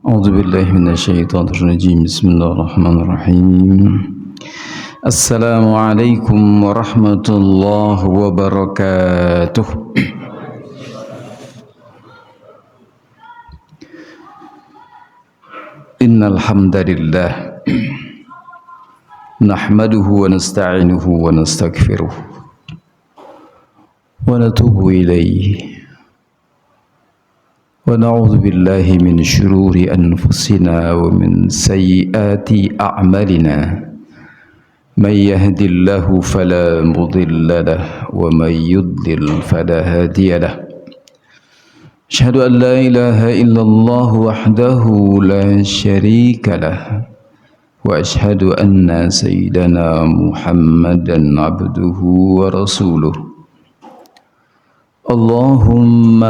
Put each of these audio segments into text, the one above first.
أعوذ بالله من الشيطان الرجيم بسم الله الرحمن الرحيم السلام عليكم ورحمة الله وبركاته إن الحمد لله نحمده ونستعينه ونستغفره ونتوب إليه ونعوذ بالله من شرور أنفسنا ومن سيئات أعمالنا من يهد الله فلا مضل له ومن يضلل فلا هادي له أشهد أن لا إله إلا الله وحده لا شريك له وأشهد أن سيدنا محمدا عبده ورسوله اللهم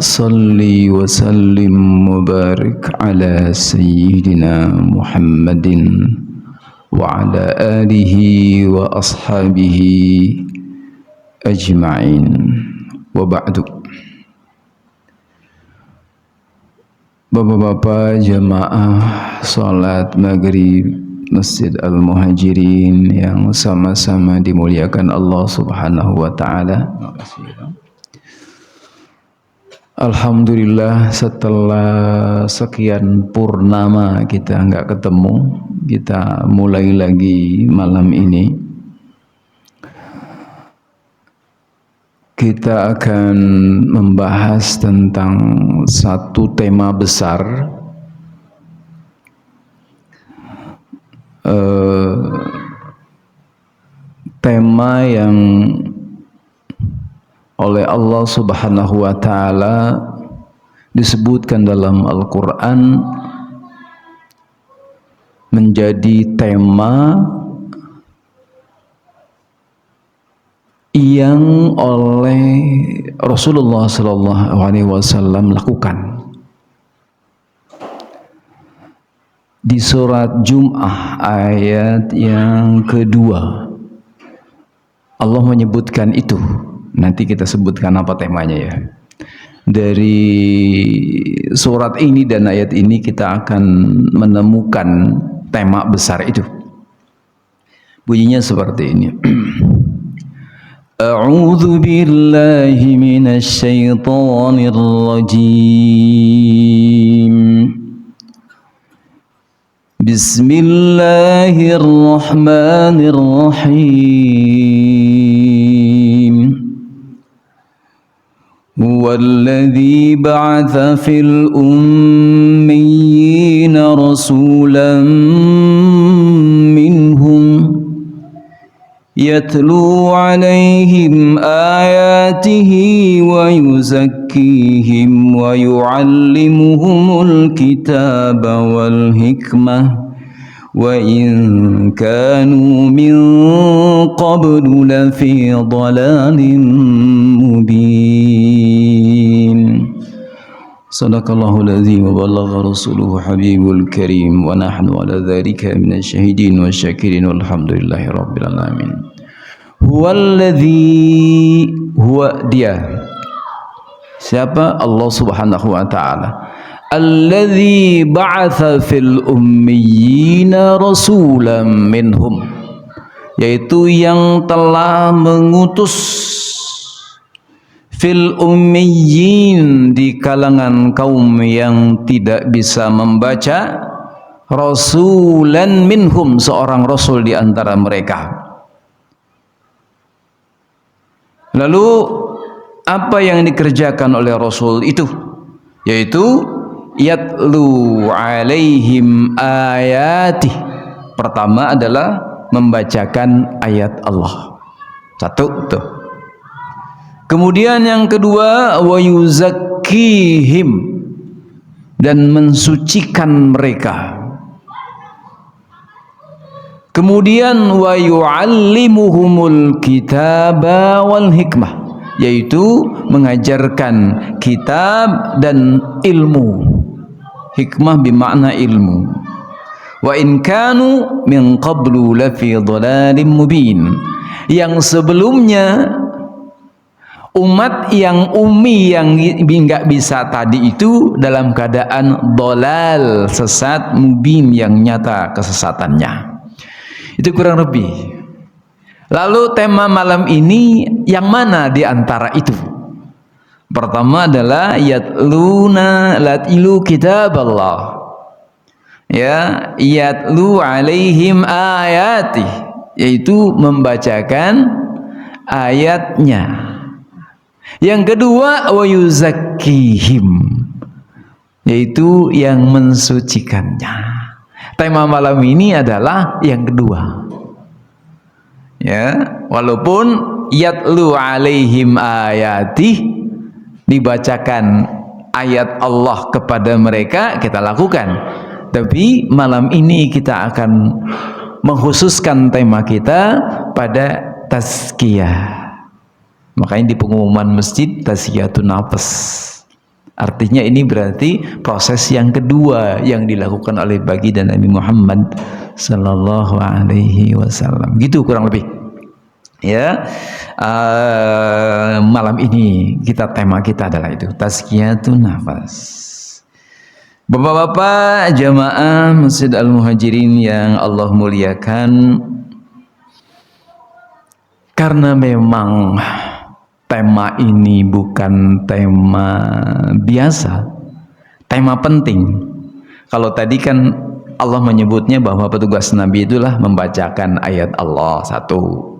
صل وسلم وبارك على سيدنا محمد وعلى آله وأصحابه أجمعين وبعد. Bapak-bapak jamaah salat maghrib Masjid Al-Muhajirin yang sama-sama dimuliakan Allah Subhanahu wa taala. Alhamdulillah, setelah sekian purnama kita nggak ketemu, kita mulai lagi malam ini. Kita akan membahas tentang satu tema besar, tema yang oleh Allah Subhanahu wa taala disebutkan dalam Al-Qur'an menjadi tema yang oleh Rasulullah sallallahu alaihi wasallam lakukan. Di surat Jum'ah ayat yang kedua Allah menyebutkan itu. Nanti kita sebutkan apa temanya ya. Dari surat ini dan ayat ini kita akan menemukan tema besar itu. Bunyinya seperti ini. A'udzu billahi minasy syaithanir rajim. Bismillahirrahmanirrahim. هو الذي بعث في الأميين رسولا منهم يتلو عليهم آياته ويزكيهم ويعلمهم الكتاب والحكمة وإن كانوا من قبل لفي ضلال مبين صدق الله العظيم وبلغ رسوله حبيب الكريم ونحن على ذلك من الشهيدين والشاكرين والحمد لله رب العالمين. هو الذي هو dia. Siapa? Allah Subhanahu wa taala. Alladzi ba'atha fil ummiyina rasulan minhum, yaitu yang telah mengutus fil ummiyin, di kalangan kaum yang tidak bisa membaca, rasulan minhum, seorang rasul di antara mereka. Lalu apa yang dikerjakan oleh rasul itu? Yaitu yatlu alaihim ayati. Pertama adalah membacakan ayat Allah. Satu tuh. Kemudian yang kedua wa yuzakkihim, dan mensucikan mereka. Kemudian wa yu'allimuhumul kitaba wal hikmah, yaitu mengajarkan kitab dan ilmu. Hikmah bermakna ilmu. Wa in kanu min qablu lafi dhalalim mubin, yang sebelumnya Umat yang ummi yang nggak bisa tadi itu dalam keadaan dolal, sesat mubin yang nyata kesesatannya. Itu kurang lebih. Lalu tema malam ini yang mana di antara itu? Pertama adalah latilu kitab Allah. Ya, yatlu alaihim ayati, yaitu membacakan ayatnya. Yang kedua, wa yuzakkihim, yaitu yang mensucikannya. Tema malam ini adalah yang kedua. Ya, walaupun yatlu alaihim ayati, dibacakan ayat Allah kepada mereka, kita lakukan. Tapi malam ini kita akan mengkhususkan tema kita pada tazkiyah. Makanya di pengumuman masjid tazkiyatun nafas. Artinya ini berarti proses yang kedua yang dilakukan oleh baginda Nabi Muhammad sallallahu alaihi wasallam. Gitu kurang lebih. Ya. Malam ini tema kita adalah itu, tazkiyatun nafas. Bapak-bapak jamaah Masjid Al-Muhajirin yang Allah muliakan, karena memang tema ini bukan tema biasa, tema penting. Kalau tadi kan Allah menyebutnya bahwa petugas Nabi itulah membacakan ayat Allah, satu.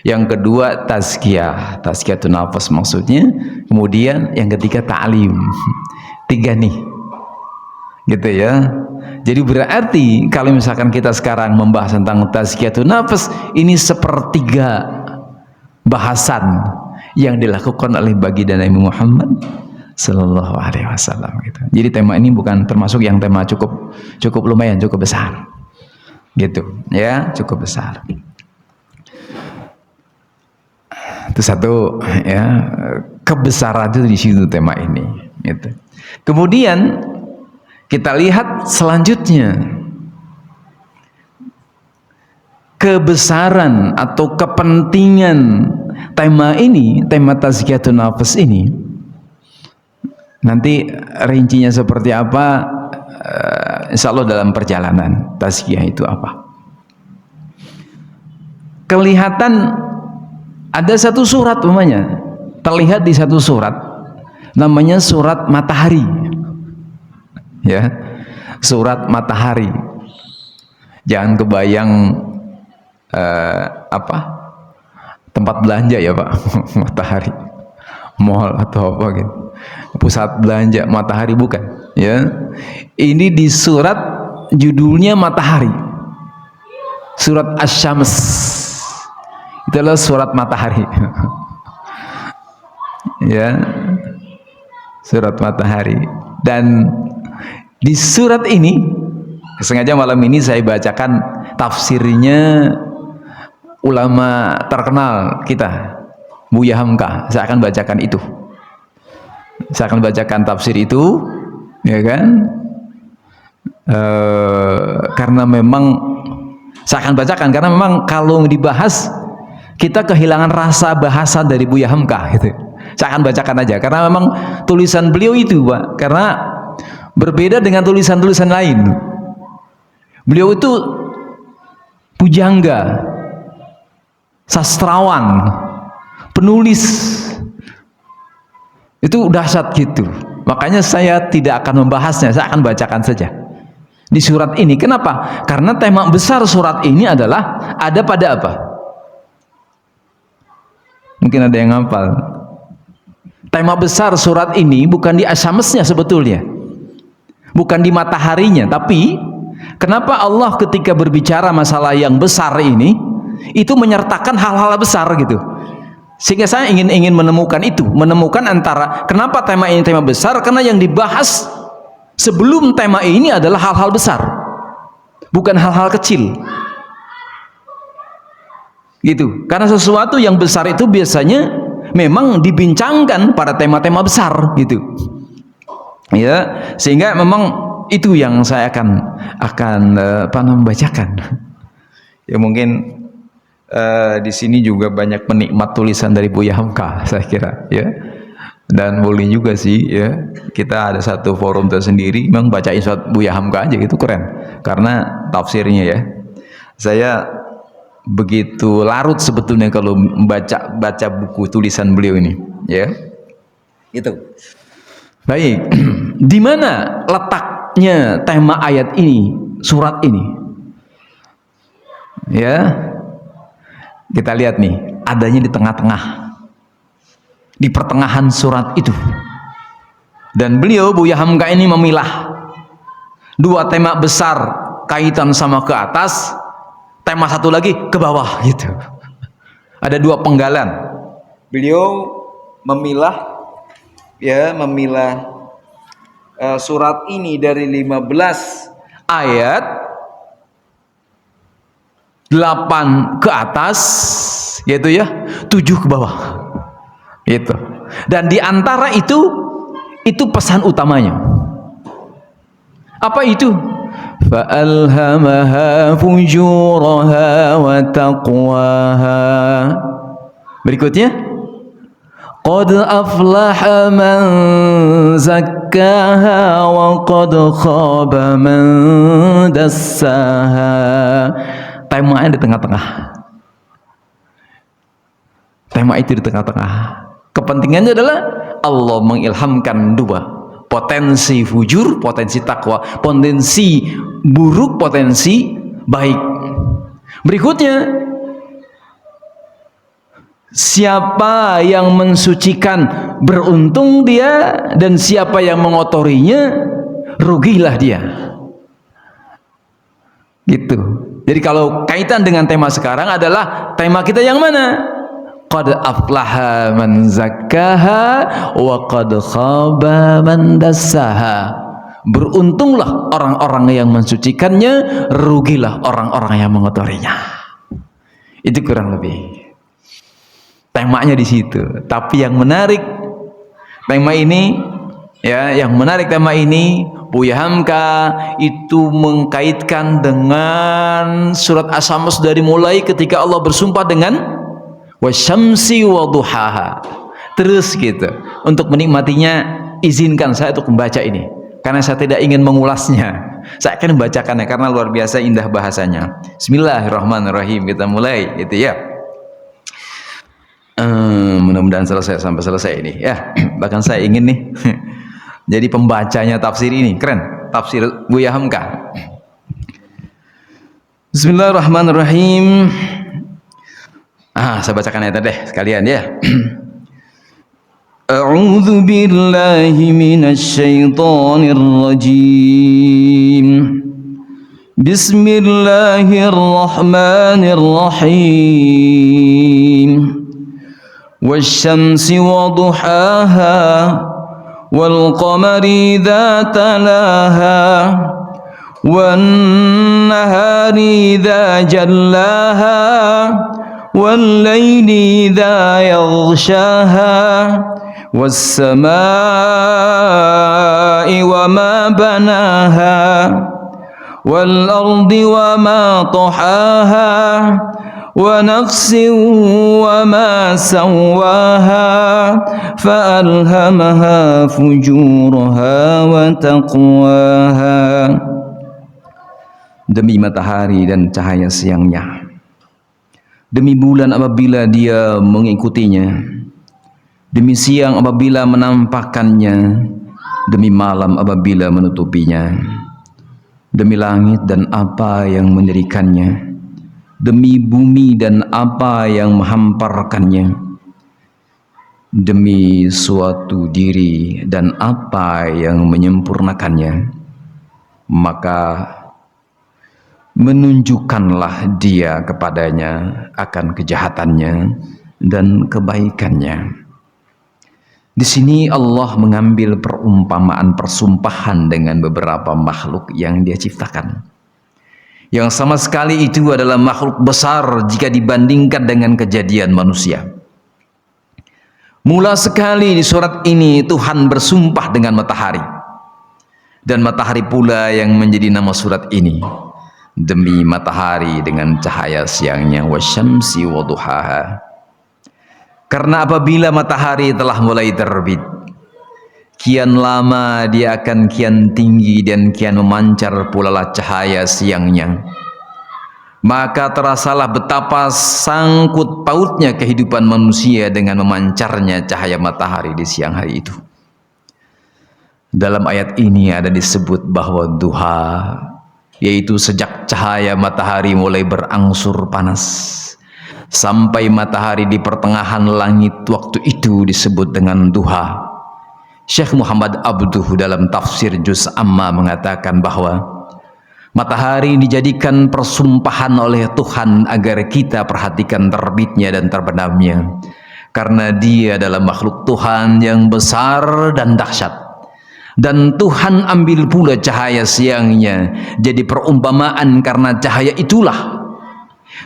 Yang kedua tazkiyah, tazkiyatun nafas maksudnya. Kemudian yang ketiga ta'lim. Tiga nih, gitu ya. Jadi berarti kalau misalkan kita sekarang membahas tentang tazkiyatun nafas, ini sepertiga bahasan yang dilakukan oleh baginda Nabi Muhammad sallallahu alaihi wasallam gitu. Jadi tema ini bukan termasuk yang tema cukup lumayan, cukup besar. Gitu, ya, cukup besar. Itu satu, ya, kebesaran itu di situ tema ini gitu. Kemudian kita lihat selanjutnya, kebesaran atau kepentingan tema ini, tema tazkiyatun nafas ini. Nanti rincinya seperti apa, insya Allah dalam perjalanan tazkiyah itu apa. Kelihatan ada satu surat umpamanya, terlihat di satu surat, namanya surat matahari. Ya, surat matahari. Jangan kebayang tempat belanja ya Pak, matahari, mall atau apa gitu, pusat belanja matahari, bukan ya. Ini di surat judulnya matahari, surat Asy-Syams, itulah surat matahari. Ya, surat matahari. Dan di surat ini sengaja malam ini saya bacakan tafsirnya ulama terkenal kita, Buya Hamka. Saya akan bacakan itu. Saya akan bacakan tafsir itu, ya kan? Karena memang saya akan bacakan karena memang kalau dibahas kita kehilangan rasa bahasa dari Buya Hamka gitu. Saya akan bacakan aja karena memang tulisan beliau itu, Pak, karena berbeda dengan tulisan-tulisan lain. Beliau itu pujangga, sastrawan, penulis, itu dahsyat gitu. Makanya saya tidak akan membahasnya, saya akan bacakan saja di surat ini. Kenapa? Karena tema besar surat ini adalah ada pada apa? Mungkin ada yang hafal. Tema besar surat ini bukan di Asy-Syamsnya sebetulnya, bukan di mataharinya, tapi kenapa Allah ketika berbicara masalah yang besar ini itu menyertakan hal-hal besar gitu. Sehingga saya ingin menemukan itu, menemukan antara kenapa tema ini tema besar, karena yang dibahas sebelum tema ini adalah hal-hal besar, bukan hal-hal kecil. Gitu. Karena sesuatu yang besar itu biasanya memang dibincangkan pada tema-tema besar gitu. Ya, sehingga memang itu yang saya akan membacakan. Ya mungkin Di sini juga banyak penikmat tulisan dari Buya Hamka, saya kira, ya. Dan boleh juga sih, ya. Kita ada satu forum tersendiri, memang bacain surat Buya Hamka aja, gitu keren. Karena tafsirnya ya, saya begitu larut sebetulnya kalau baca buku tulisan beliau ini, ya. Itu. Baik, di mana letaknya tema ayat ini, surat ini? Ya, kita lihat nih, adanya di tengah-tengah, di pertengahan surat itu. Dan beliau Buya Hamka ini memilah dua tema besar kaitan sama ke atas, tema satu lagi ke bawah gitu. Ada dua penggalan. Beliau memilah surat ini dari 15 ayat 8 ke atas, yaitu ya 7 ke bawah itu. Dan di antara itu pesan utamanya apa itu? Fa'alhamaha fujuraha wa taqwaha. Berikutnya, qad aflaha man zakkaha wa qad khaba man dassaha. Temanya di tengah-tengah. Tema itu di tengah-tengah. Kepentingannya adalah Allah mengilhamkan dua, potensi fujur, potensi takwa, potensi buruk, potensi baik. Berikutnya, siapa yang mensucikan beruntung dia, dan siapa yang mengotorinya rugilah dia. Gitu. Jadi kalau kaitan dengan tema sekarang adalah tema kita yang mana? Qad aflaha man zakkaha wa qad khaba man dassaha. Beruntunglah orang-orang yang mensucikannya, rugilah orang-orang yang mengotorinya. Itu kurang lebih temanya di situ. Tapi yang menarik tema ini, ya, yang menarik tema ini, Buya Hamka itu mengkaitkan dengan surat As-Syams dari mulai ketika Allah bersumpah dengan wasyamsi wa duhaha. Terus gitu. Untuk menikmatinya, izinkan saya untuk membaca ini, karena saya tidak ingin mengulasnya. Saya akan membacakannya karena luar biasa indah bahasanya. Bismillahirrahmanirrahim. Kita mulai, itu ya. Mudah-mudahan selesai sampai selesai ini ya. Bahkan saya ingin nih jadi pembacanya tafsir ini, keren, tafsir Buya Hamka. Bismillahirrahmanirrahim. Saya bacakan ayat deh sekalian ya. A'udzu billahi minasy syaithanir rajim. Bismillahirrahmanirrahim. Wasyamsi wa duhaha wal qamari idza talaha wan nahari idza jallaha والليل إذا يغشاها والسماء وما بناها والأرض وما طحاها ونفس وما سواها فألهمها فجورها وتقواها. Demi matahari dan cahaya siangnya, demi bulan apabila dia mengikutinya, demi siang apabila menampakkannya, demi malam apabila menutupinya, demi langit dan apa yang mendirikannya, demi bumi dan apa yang menghamparkannya, demi suatu diri dan apa yang menyempurnakannya, maka menunjukkanlah dia kepadanya akan kejahatannya dan kebaikannya. Di sini Allah mengambil perumpamaan persumpahan dengan beberapa makhluk yang dia ciptakan, yang sama sekali itu adalah makhluk besar jika dibandingkan dengan kejadian manusia. Mula sekali di surat ini Tuhan bersumpah dengan matahari, dan matahari pula yang menjadi nama surat ini. demi matahari dengan cahaya siangnya, wasyamsi waduhaha. Karena apabila matahari telah mulai terbit, kian lama dia akan kian tinggi dan kian memancar pula lah cahaya siangnya. Maka terasalah betapa sangkut pautnya kehidupan manusia dengan memancarnya cahaya matahari di siang hari itu. Dalam ayat ini ada disebut bahwa duha, yaitu sejak cahaya matahari mulai berangsur panas sampai matahari di pertengahan langit, waktu itu disebut dengan duha. Syekh Muhammad Abduh dalam tafsir Juz Amma mengatakan bahwa matahari dijadikan persumpahan oleh Tuhan agar kita perhatikan terbitnya dan terbenamnya, karena dia adalah makhluk Tuhan yang besar dan dahsyat. Dan Tuhan ambil pula cahaya siangnya jadi perumpamaan, karena cahaya itulah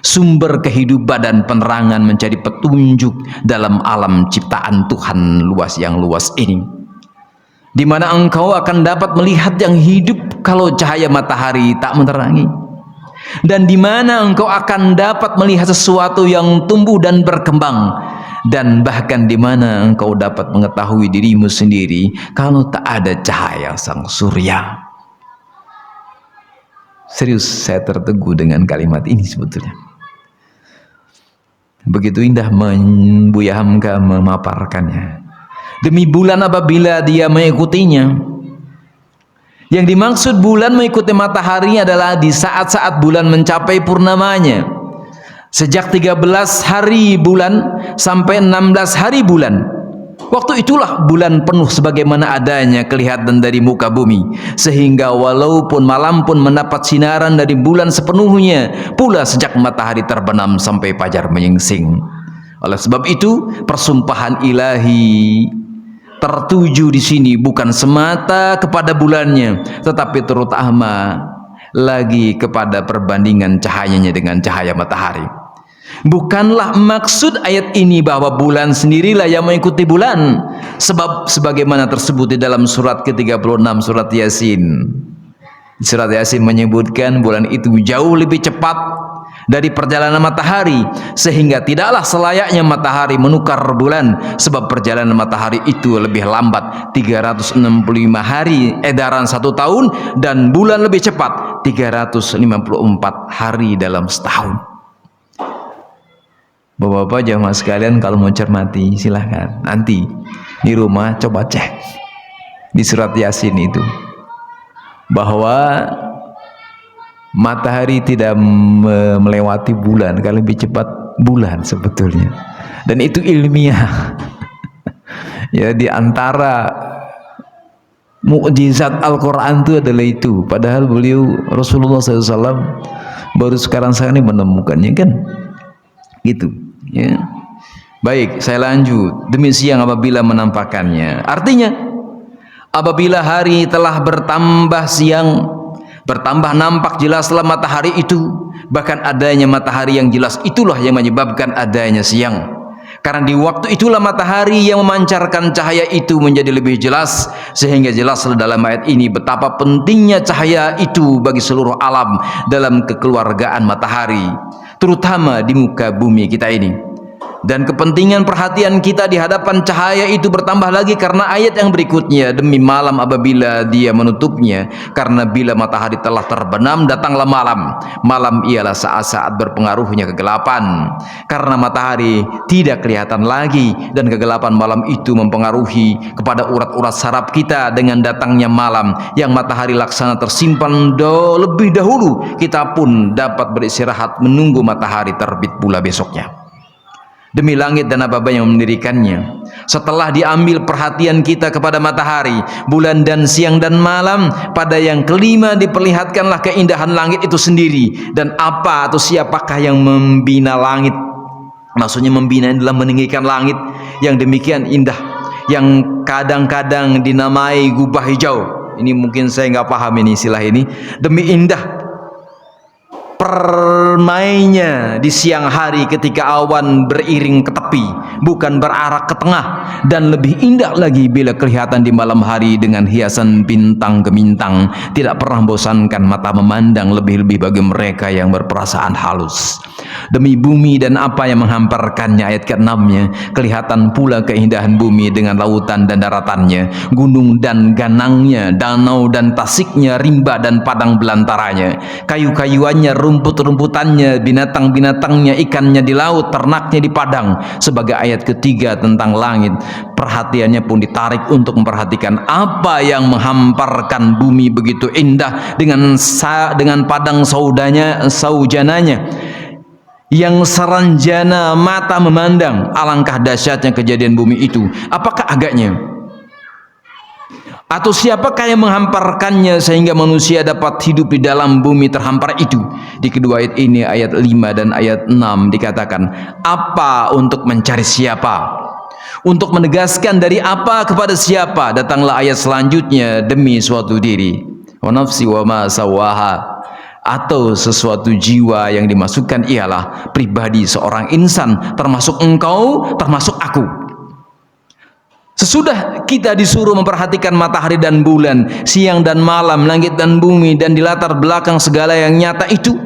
sumber kehidupan dan penerangan menjadi petunjuk dalam alam ciptaan Tuhan yang luas ini, di mana engkau akan dapat melihat yang hidup kalau cahaya matahari tak menerangi, dan di mana engkau akan dapat melihat sesuatu yang tumbuh dan berkembang, dan bahkan di mana engkau dapat mengetahui dirimu sendiri kalau tak ada cahaya sang surya. Serius, saya terteguh dengan kalimat ini sebetulnya. Begitu indah Buya Hamka memaparkannya. Demi bulan apabila dia mengikutinya. Yang dimaksud bulan mengikuti matahari adalah di saat-saat bulan mencapai purnamanya. Sejak 13 hari bulan sampai 16 hari bulan. Waktu itulah bulan penuh sebagaimana adanya kelihatan dari muka bumi, sehingga walaupun malam pun mendapat sinaran dari bulan sepenuhnya pula sejak matahari terbenam sampai fajar menyingsing. Oleh sebab itu persumpahan ilahi tertuju di sini bukan semata kepada bulannya, tetapi terutama lagi kepada perbandingan cahayanya dengan cahaya matahari. Bukanlah maksud ayat ini bahwa bulan sendirilah yang mengikuti bulan, sebab sebagaimana tersebut di dalam surat ke-36 surat Yasin. Surat Yasin menyebutkan bulan itu jauh lebih cepat dari perjalanan matahari, sehingga tidaklah selayaknya matahari menukar bulan, sebab perjalanan matahari itu lebih lambat 365 hari edaran 1 tahun, dan bulan lebih cepat 354 hari dalam setahun. Bapak-bapak jamaah sekalian, kalau mau cermati silahkan nanti di rumah coba cek di surat Yasin itu bahwa matahari tidak melewati bulan, kalau lebih cepat bulan sebetulnya, dan itu ilmiah. Ya, di antara mukjizat Al-Quran itu adalah itu. Padahal beliau Rasulullah SAW baru sekarang ini menemukannya kan, gitu. Ya. Baik, saya lanjut. Demi siang apabila menampakkannya, artinya apabila hari telah bertambah siang, bertambah nampak jelaslah matahari itu, bahkan adanya matahari yang jelas itulah yang menyebabkan adanya siang, karena di waktu itulah matahari yang memancarkan cahaya itu menjadi lebih jelas, sehingga jelaslah dalam ayat ini betapa pentingnya cahaya itu bagi seluruh alam dalam kekeluargaan matahari, terutama di muka bumi kita ini. Dan kepentingan perhatian kita di hadapan cahaya itu bertambah lagi karena ayat yang berikutnya, demi malam apabila dia menutupnya, karena bila matahari telah terbenam datanglah malam. Malam ialah saat-saat berpengaruhnya kegelapan, karena matahari tidak kelihatan lagi, dan kegelapan malam itu mempengaruhi kepada urat-urat saraf kita. Dengan datangnya malam yang matahari laksana tersimpan lebih dahulu, kita pun dapat beristirahat menunggu matahari terbit pula besoknya. Demi langit dan apa yang mendirikannya, setelah diambil perhatian kita kepada matahari, bulan dan siang dan malam, pada yang kelima diperlihatkanlah keindahan langit itu sendiri, dan apa atau siapakah yang membina langit. Maksudnya membina adalah meninggikan langit yang demikian indah, yang kadang-kadang dinamai gubah hijau. Ini mungkin saya nggak paham ini istilah ini. Demi indah bermainnya di siang hari ketika awan beriring ke tepi, bukan berarak ke tengah, dan lebih indah lagi bila kelihatan di malam hari dengan hiasan bintang gemintang. Tidak pernah bosankan mata memandang, lebih-lebih bagi mereka yang berperasaan halus. Demi bumi dan apa yang menghamparkannya, ayat ke-6-nya, kelihatan pula keindahan bumi dengan lautan dan daratannya, gunung dan ganangnya, danau dan tasiknya, rimba dan padang belantaranya, kayu-kayuannya, rumput-rumputannya, binatang-binatangnya, ikannya di laut, ternaknya di padang. Sebagai ayat ketiga tentang langit, perhatiannya pun ditarik untuk memperhatikan apa yang menghamparkan bumi begitu indah dengan padang saujananya yang seranjana mata memandang. Alangkah dahsyatnya kejadian bumi itu. Apakah agaknya? Atau siapakah yang menghamparkannya sehingga manusia dapat hidup di dalam bumi terhampar itu? Di kedua ayat ini, ayat 5 dan ayat 6 dikatakan, apa untuk mencari siapa? Untuk menegaskan dari apa kepada siapa? Datanglah ayat selanjutnya, demi suatu diri. Wa nafsi wa ma sawaha. Atau sesuatu jiwa yang dimasukkan ialah pribadi seorang insan, termasuk engkau, termasuk aku. Sesudah kita disuruh memperhatikan matahari dan bulan, siang dan malam, langit dan bumi, dan di latar belakang segala yang nyata itu,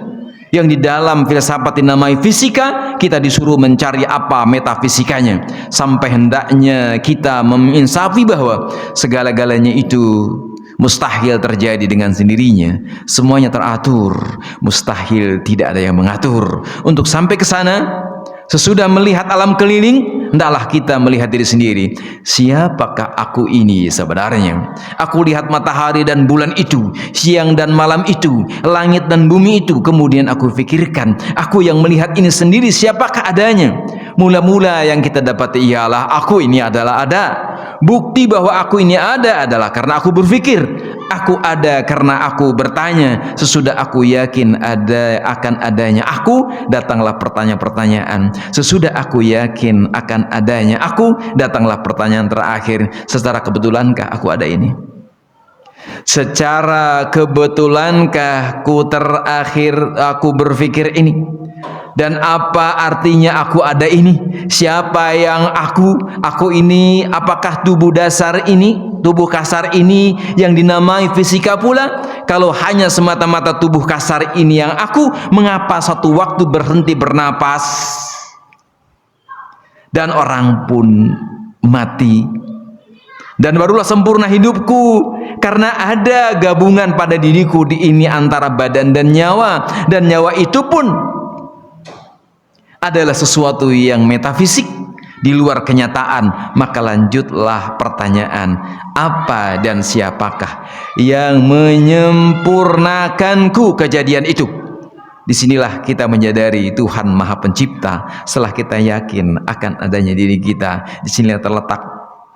yang di dalam filsafat dinamai fisika, kita disuruh mencari apa metafisikanya, sampai hendaknya kita menginsafi bahwa segala-galanya itu mustahil terjadi dengan sendirinya. Semuanya teratur, mustahil tidak ada yang mengatur. Untuk sampai ke sana, sesudah melihat alam keliling, hendaklah kita melihat diri sendiri. Siapakah aku ini sebenarnya? Aku lihat matahari dan bulan itu, siang dan malam itu, langit dan bumi itu. Kemudian aku pikirkan, aku yang melihat ini sendiri, siapakah adanya? Mula-mula yang kita dapati ialah aku ini adalah ada. Bukti bahwa aku ini ada adalah karena aku berpikir. Aku ada karena aku bertanya. Sesudah aku yakin ada akan adanya aku, datanglah pertanyaan-pertanyaan. Sesudah aku yakin akan adanya aku, datanglah pertanyaan terakhir. Secara kebetulankah aku ada ini? Secara kebetulankah aku berpikir ini? Dan apa artinya aku ada ini? Siapa yang aku? Aku ini apakah tubuh dasar ini, tubuh kasar ini yang dinamai fisika pula? Kalau hanya semata-mata tubuh kasar ini yang aku, mengapa satu waktu berhenti bernapas dan orang pun mati? Dan barulah sempurna hidupku, karena ada gabungan pada diriku di ini antara badan dan nyawa. Dan nyawa itu pun adalah sesuatu yang metafisik di luar kenyataan. Maka lanjutlah pertanyaan, apa dan siapakah yang menyempurnakanku kejadian itu? Disinilah kita menyadari Tuhan Maha Pencipta. Setelah kita yakin akan adanya diri kita, disinilah terletak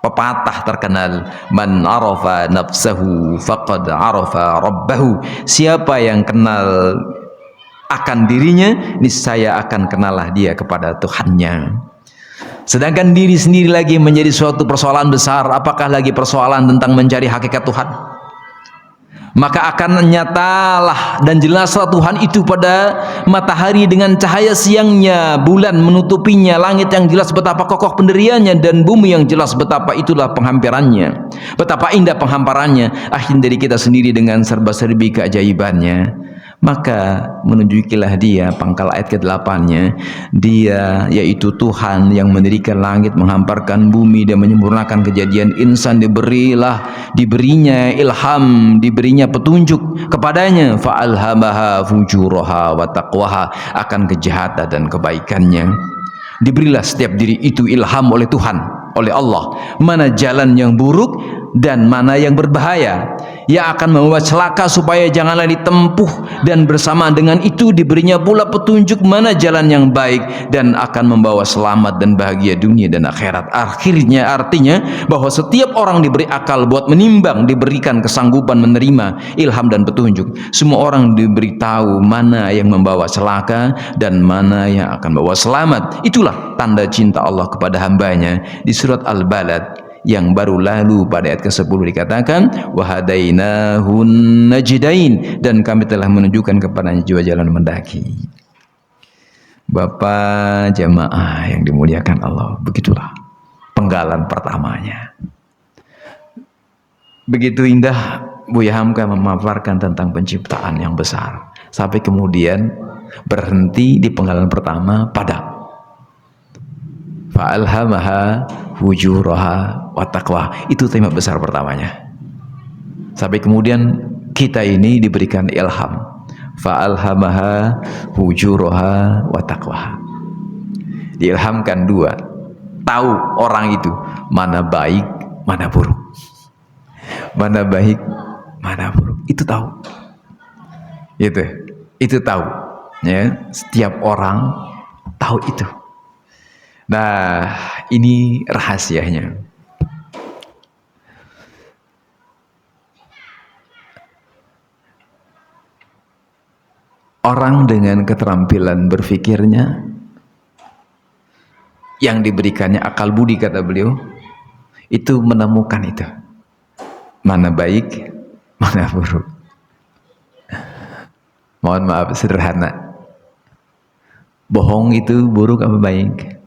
pepatah terkenal, man arafa nafsahu faqad arafa rabbahu. Siapa yang kenal akan dirinya, niscaya akan kenallah dia kepada Tuhannya. Sedangkan diri sendiri lagi menjadi suatu persoalan besar. Apakah lagi persoalan tentang mencari hakikat Tuhan? Maka akan nyatalah dan jelaslah Tuhan itu pada matahari dengan cahaya siangnya, bulan menutupinya, langit yang jelas betapa kokoh pendiriannya, dan bumi yang jelas betapa itulah penghampirannya, betapa indah penghamparannya. Akhirnya dari kita sendiri dengan serba-serbi keajaibannya. Maka menunjukilah dia, pangkal ayat ke-8-nya, dia yaitu Tuhan yang mendirikan langit, menghamparkan bumi, dan menyempurnakan kejadian insan. Diberinya ilham, diberinya petunjuk kepadanya, fa'alhamaha fujuraha wa taqwaha, akan kejahatan dan kebaikannya. Diberilah setiap diri itu ilham oleh Tuhan, oleh Allah, mana jalan yang buruk dan mana yang berbahaya, yang akan membawa celaka supaya janganlah ditempuh, dan bersama dengan itu diberinya pula petunjuk mana jalan yang baik dan akan membawa selamat dan bahagia dunia dan akhirat. Akhirnya artinya bahwa setiap orang diberi akal buat menimbang, diberikan kesanggupan menerima ilham dan petunjuk. Semua orang diberitahu mana yang membawa celaka dan mana yang akan membawa selamat. Itulah tanda cinta Allah kepada hambanya. Di surat Al-Balad yang baru lalu pada ayat ke-10 dikatakan, wahadainahun najdain, dan kami telah menunjukkan kepadanya dua jalan mendaki. Bapak jamaah yang dimuliakan Allah, begitulah penggalan pertamanya. Begitu indah Buya Hamka memaparkan tentang penciptaan yang besar, sampai kemudian berhenti di penggalan pertama pada fa'alhamaha fujuraha wa taqwa. Itu tema besar pertamanya. Sampai kemudian kita ini diberikan ilham, fa'alhamaha fujuraha wa taqwa. Diilhamkan dua, tahu orang itu mana baik mana buruk, mana baik mana buruk, itu tahu, itu tahu ya, setiap orang tahu itu. Nah, ini rahasianya. Orang dengan keterampilan berpikirnya yang diberikannya akal budi, kata beliau, itu menemukan itu mana baik mana buruk. Mohon maaf sederhana, bohong itu buruk apa baik?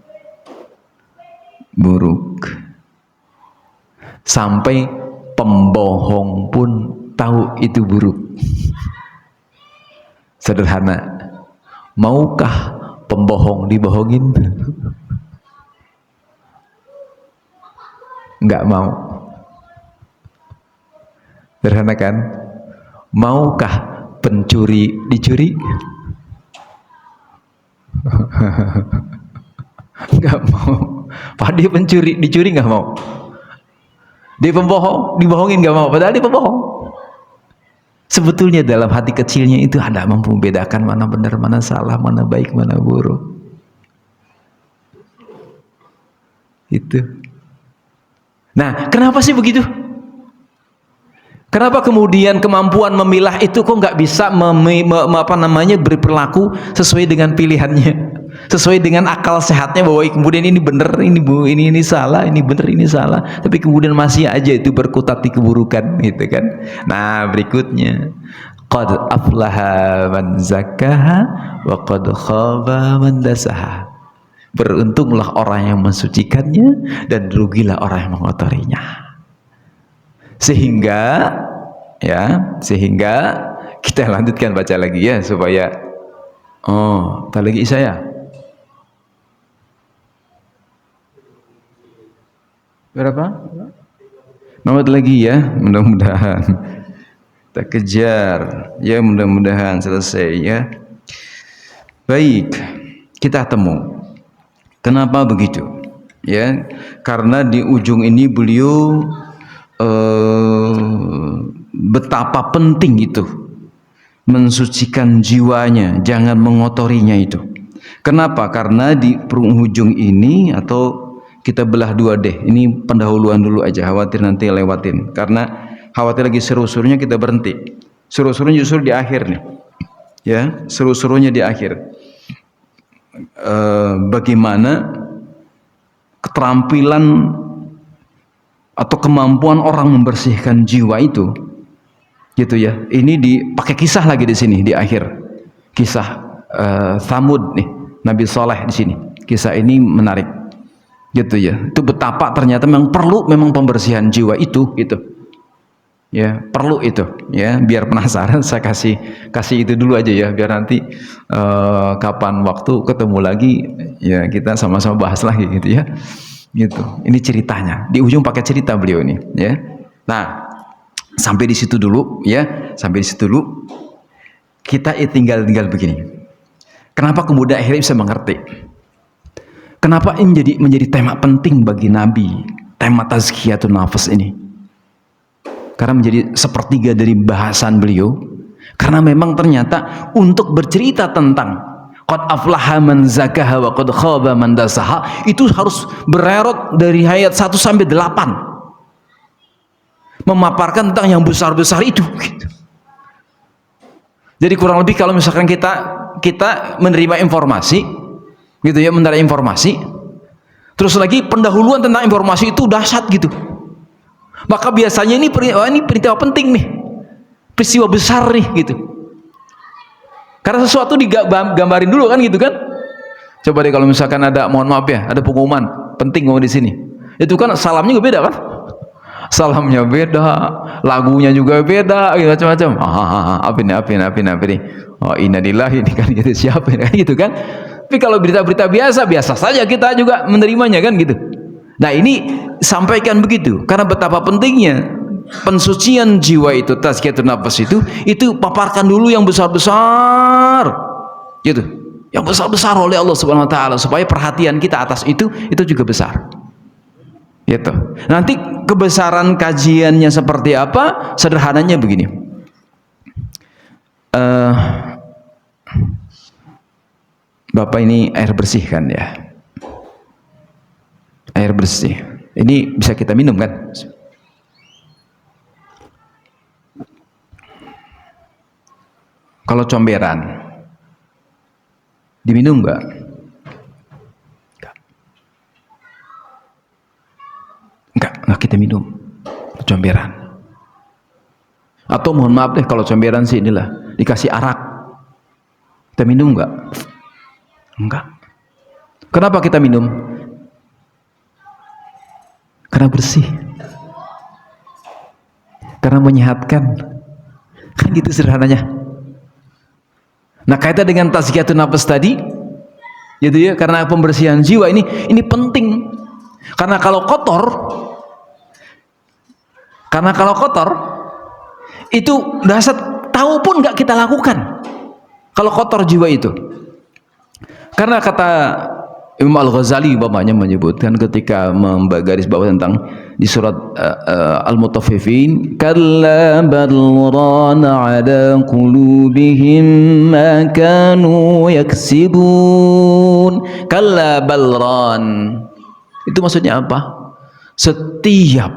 Buruk. Sampai pembohong pun tahu itu buruk. Sederhana, maukah pembohong dibohongin? Enggak mau. Sederhana kan? Maukah pencuri dicuri? Enggak mau. Padahal dia pencuri, dicuri enggak mau. Dia pembohong, dibohongin enggak mau, padahal dia pembohong. Sebetulnya dalam hati kecilnya itu ada mampu membedakan mana benar, mana salah, mana baik, mana buruk. Itu. Nah, kenapa sih begitu? Kenapa kemudian kemampuan memilah itu kok nggak bisa berperilaku sesuai dengan pilihannya, sesuai dengan akal sehatnya, bahwa kemudian ini benar, ini salah, ini benar, ini salah, tapi kemudian masih aja itu berkutat di keburukan, gitu kan? Nah, berikutnya, qad aflaha man zakkaha wa qad khaba man dasaha. Beruntunglah orang yang mensucikannya dan rugilah orang yang mengotorinya. Sehingga kita lanjutkan baca lagi ya, supaya tak lagi saya berapa nomor lagi ya, mudah-mudahan kita kejar ya, mudah-mudahan selesai ya. Baik, kita temu kenapa begitu ya, karena di ujung ini beliau betapa penting itu mensucikan jiwanya, jangan mengotorinya itu. Kenapa? Karena di penghujung ini, atau kita belah dua deh, ini pendahuluan dulu aja, khawatir nanti lewatin, karena khawatir lagi seru-serunya kita berhenti. Seru-serunya justru di akhir nih ya, seru-serunya di akhir. Bagaimana keterampilan atau kemampuan orang membersihkan jiwa itu, gitu ya. Ini dipakai kisah lagi di sini di akhir, kisah Thamud nih, Nabi Saleh di sini. Kisah ini menarik, gitu ya. Itu betapa ternyata memang perlu pembersihan jiwa itu, gitu ya, perlu itu ya. Biar penasaran, saya kasih itu dulu aja ya, biar nanti kapan waktu ketemu lagi ya kita sama-sama bahas lagi, gitu ya. Gitu. Ini ceritanya. Di ujung pakai cerita beliau ini, ya. Nah, sampai di situ dulu, ya. Sampai di situ dulu. Kita tinggal begini. Kenapa kemudian akhirnya bisa mengerti? Kenapa ini menjadi tema penting bagi Nabi, tema tazkiyatun nafas ini? Karena menjadi sepertiga dari bahasan beliau. Karena memang ternyata untuk bercerita tentang qad aflaha man zakkaha wa qad khaba man dasaha, itu harus bererot dari ayat 1 sampai 8, memaparkan tentang yang besar-besar itu, gitu. Jadi kurang lebih kalau misalkan kita menerima informasi, gitu ya, menerima informasi, terus lagi pendahuluan tentang informasi itu dahsyat gitu, maka biasanya ini peristiwa penting nih, peristiwa besar nih, gitu. Karena sesuatu digambarin dulu kan, gitu kan. Coba deh kalau misalkan ada, mohon maaf ya, ada pengumuman penting ngomong di sini. Itu kan salamnya juga beda kan? Salamnya beda, lagunya juga beda, gitu, macam-macam. Apa ini? Oh, innalillahi, ini kan gitu, siapa ini kan gitu kan? Tapi kalau berita-berita biasa, biasa saja kita juga menerimanya kan gitu. Nah, ini sampaikan begitu karena betapa pentingnya pensucian jiwa itu, tazkiyatun nafas itu paparkan dulu yang besar-besar. Gitu. Yang besar-besar oleh Allah Subhanahu wa taala supaya perhatian kita atas itu juga besar. Gitu. Nanti kebesaran kajiannya seperti apa? Sederhananya begini. Bapak ini air bersih kan ya? Air bersih. Ini bisa kita minum kan? Kalau comberan diminum enggak? Enggak kita minum comberan. Atau mohon maaf deh kalau comberan sih inilah dikasih arak. Kita minum enggak? Enggak. Kenapa kita minum? Karena bersih. Karena menyehatkan. Kan gitu sederhananya. Nah, kaitan dengan tazkiyatun nafas tadi, gitu ya, karena pembersihan jiwa ini penting. Karena kalau kotor itu dasar tahu pun nggak kita lakukan. Kalau kotor jiwa itu. Karena kata Imam Al-Ghazali umpamanya menyebutkan ketika garis bawah tentang di surat Al-Mutaffifin, kalla bal rana ala qulubihim ma kanu yaksibun. Kalla bal ran. Itu maksudnya apa? Setiap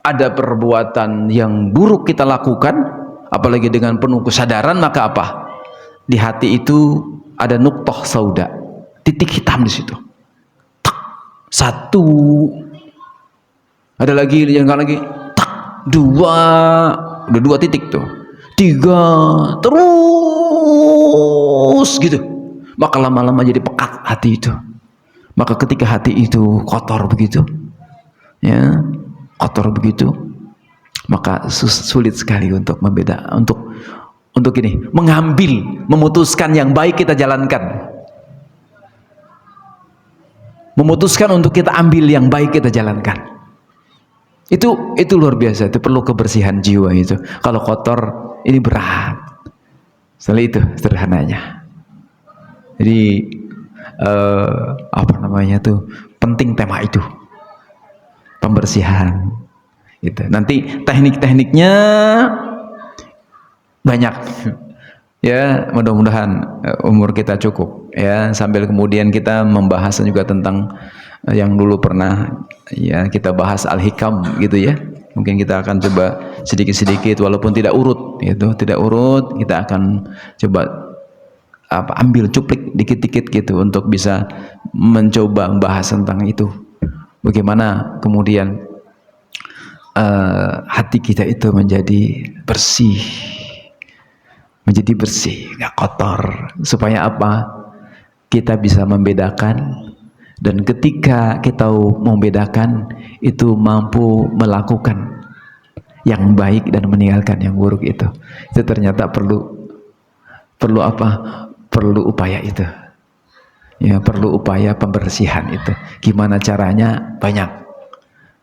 ada perbuatan yang buruk kita lakukan, apalagi dengan penuh kesadaran, maka apa? Di hati itu ada nuqtah sauda, titik hitam di situ. Satu, ada lagi yang lagi, dua, udah dua titik tuh, tiga, terus gitu. Maka lama-lama jadi pekat hati itu. Maka ketika hati itu kotor begitu, ya, kotor begitu, maka sulit sekali untuk membeda, untuk ini, mengambil, memutuskan yang baik kita jalankan. Memutuskan untuk kita ambil yang baik kita jalankan. Itu luar biasa, itu perlu kebersihan jiwa itu. Kalau kotor ini berat. Setelah itu sederhananya. Jadi apa namanya tuh, penting tema itu. Pembersihan. Gitu. Nanti teknik-tekniknya banyak. Ya, mudah-mudahan umur kita cukup ya, sambil kemudian kita membahas juga tentang yang dulu pernah ya kita bahas Al-Hikam gitu ya. Mungkin kita akan coba sedikit-sedikit walaupun tidak urut gitu, tidak urut, kita akan coba ambil cuplik dikit-dikit gitu untuk bisa mencoba membahas tentang itu. Bagaimana kemudian hati kita itu menjadi bersih, nggak kotor, supaya apa? Kita bisa membedakan, dan ketika kita membedakan itu mampu melakukan yang baik dan meninggalkan yang buruk itu ternyata perlu apa? Perlu upaya itu. Ya, perlu upaya pembersihan itu. Gimana caranya? Banyak.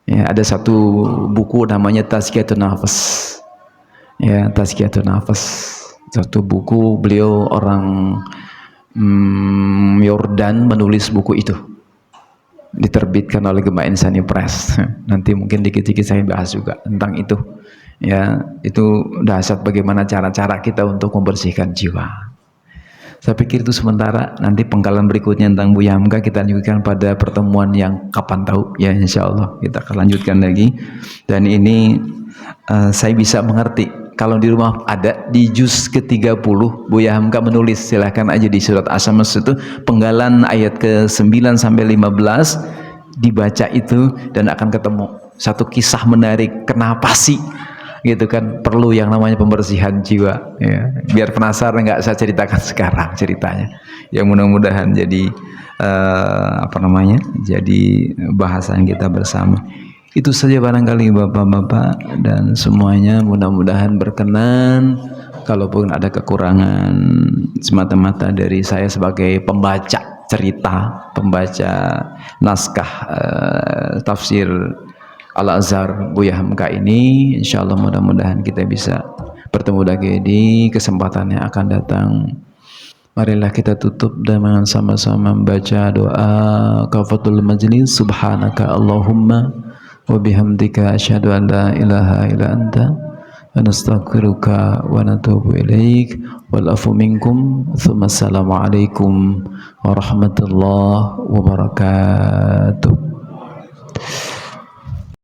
Ya, ada satu buku namanya Tazkiyatun Nafas. Ya, Tazkiyatun Nafas. Satu buku, beliau orang Yordan menulis buku itu, diterbitkan oleh Gema Insani Press. Nanti mungkin dikit-dikit saya bahas juga tentang itu. Ya, itu dasar bagaimana cara-cara kita untuk membersihkan jiwa. Saya pikir itu sementara. Nanti penggalan berikutnya tentang Buya Hamka kita lanjutkan pada pertemuan yang kapan tahu ya, insya Allah kita akan lanjutkan lagi. Dan ini saya bisa mengerti. Kalau di rumah ada di juz ke-30 Buya Hamka menulis, silahkan aja di surat As-Syams itu penggalan ayat ke-9 sampai 15 dibaca itu, dan akan ketemu satu kisah menarik. Kenapa sih gitu kan, perlu yang namanya pembersihan jiwa ya. Biar penasaran nggak saya ceritakan sekarang ceritanya, yang mudah-mudahan jadi apa namanya, jadi bahasan kita bersama. Itu saja barangkali bapak-bapak dan semuanya, mudah-mudahan berkenan. Kalaupun ada kekurangan, semata-mata dari saya sebagai pembaca cerita, pembaca naskah tafsir Al-Azhar Buya Hamka ini, insya Allah mudah-mudahan kita bisa bertemu lagi di kesempatan yang akan datang. Marilah kita tutup dengan sama-sama membaca doa kafatul majlis. Subhanaka Allahumma wa bihamdika asyhadu an la ilaha illa anta wa nastaghfiruka wa natubu ilaik. Wal afu minkum. Tsumma assalamu alaikum warahmatullahi wabarakatuh.